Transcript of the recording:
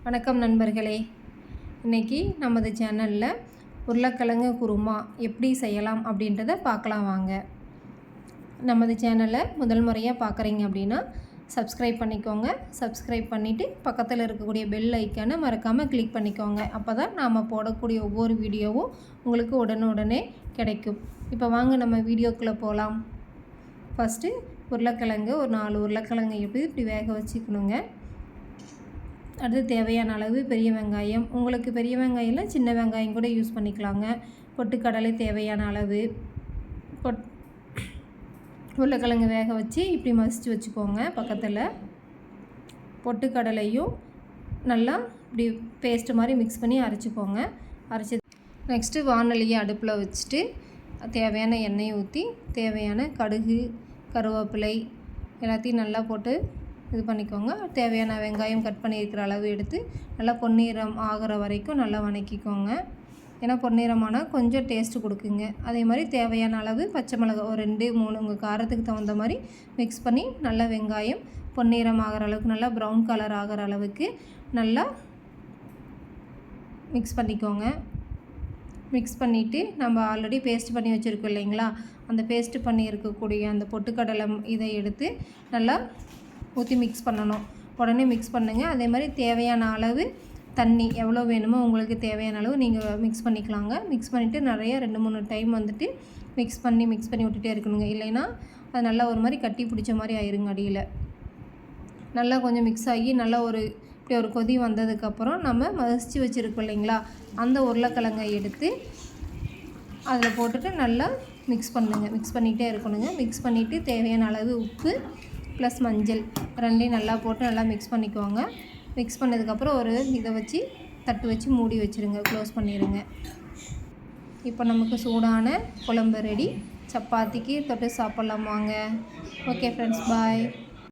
வணக்கம் நண்பர்களே. இன்றைக்கி நமது சேனலில் உருளைக்கிழங்கு குருமா எப்படி செய்யலாம் அப்படின்றத பார்க்கலாம் வாங்க. நமது சேனலை முதல் முறையாக பார்க்குறீங்க அப்படின்னா சப்ஸ்கிரைப் பண்ணிக்கோங்க. சப்ஸ்கிரைப் பண்ணிவிட்டு பக்கத்தில் இருக்கக்கூடிய பெல் ஐக்கானை மறக்காமல் கிளிக் பண்ணிக்கோங்க. அப்போ தான் நாம் போடக்கூடிய ஒவ்வொரு வீடியோவும் உங்களுக்கு உடனுடனே கிடைக்கும். இப்போ வாங்க நம்ம வீடியோக்குள்ளே போகலாம். ஃபஸ்ட்டு உருளைக்கிழங்கு ஒரு 4 உருளைக்கிழங்கு இப்படி வேக வச்சுக்கணுங்க. அடுத்து தேவையான அளவு பெரிய வெங்காயம், உங்களுக்கு பெரிய வெங்காயம் இல்லை சின்ன வெங்காயம் கூட யூஸ் பண்ணிக்கலாங்க. பொட்டுக்கடலை தேவையான அளவு, உருளைக்கிழங்கு வேக வச்சு இப்படி மசித்து வச்சுக்கோங்க. பக்கத்தில் பொட்டுக்கடலையும் நல்லா இப்படி பேஸ்ட்டு மாதிரி மிக்ஸ் பண்ணி அரைச்சிக்கோங்க. நெக்ஸ்ட்டு வானொலியை அடுப்பில் வச்சுட்டு தேவையான எண்ணெயை ஊற்றி தேவையான கடுகு, கருவேப்பிலை எல்லாத்தையும் நல்லா போட்டு இது பண்ணிக்கோங்க. தேவையான வெங்காயம் கட் பண்ணியிருக்கிற அளவு எடுத்து நல்லா பொன்னிறம் ஆகிற வரைக்கும் நல்லா வதக்கிக்கோங்க. ஏன்னா பொன்னிறமானால் கொஞ்சம் டேஸ்ட்டு கொடுக்குங்க. அதே மாதிரி தேவையான அளவு பச்சை மிளகாய் ஒரு 2-3 உங்கள் காரத்துக்கு தகுந்த மாதிரி மிக்ஸ் பண்ணி நல்லா வெங்காயம் பொன்னிறம் ஆகிற அளவுக்கு நல்லா ப்ரௌன் கலர் ஆகிற அளவுக்கு நல்லா மிக்ஸ் பண்ணிக்கோங்க. மிக்ஸ் பண்ணிவிட்டு நம்ம ஆல்ரெடி பேஸ்ட் பண்ணி வச்சுருக்கோம் இல்லைங்களா, அந்த பேஸ்ட்டு பண்ணி இருக்கக்கூடிய அந்த பொட்டுக்கடலை இதை எடுத்து நல்லா ஊற்றி மிக்ஸ் பண்ணணும். உடனே மிக்ஸ் பண்ணுங்கள். அதே மாதிரி தேவையான அளவு தண்ணி எவ்வளோ வேணுமோ உங்களுக்கு தேவையான அளவு நீங்கள் மிக்ஸ் பண்ணிக்கலாங்க. மிக்ஸ் பண்ணிவிட்டு நிறைய 2-3 டைம் வந்துட்டு மிக்ஸ் பண்ணி விட்டுட்டே இருக்கணுங்க. இல்லைன்னா அது நல்லா ஒரு மாதிரி கட்டி பிடிச்ச மாதிரி ஆயிருங்க. அடியில் நல்லா கொஞ்சம் மிக்ஸ் ஆகி நல்லா இப்படி ஒரு கொதி வந்ததுக்கப்புறம் நம்ம மசிச்சு வச்சுருக்கோம் இல்லைங்களா, அந்த உருளைக்கிழங்கை எடுத்து அதில் போட்டுட்டு நல்லா மிக்ஸ் பண்ணுங்கள். மிக்ஸ் பண்ணிகிட்டே இருக்கணுங்க. மிக்ஸ் பண்ணிவிட்டு தேவையான அளவு உப்பு ப்ளஸ் மஞ்சள் ரெண்டையும் நல்லா போட்டு நல்லா மிக்ஸ் பண்ணிக்கோங்க. மிக்ஸ் பண்ணதுக்கப்புறம் ஒரு இதை வச்சு தட்டு வச்சு மூடி வச்சுருங்க. க்ளோஸ் பண்ணிடுங்க. இப்போ நமக்கு சூடான குழம்பு ரெடி. சப்பாத்திக்கு தொட்டு சாப்பிட்லாம் வாங்க. ஓகே ஃப்ரெண்ட்ஸ், பாய்.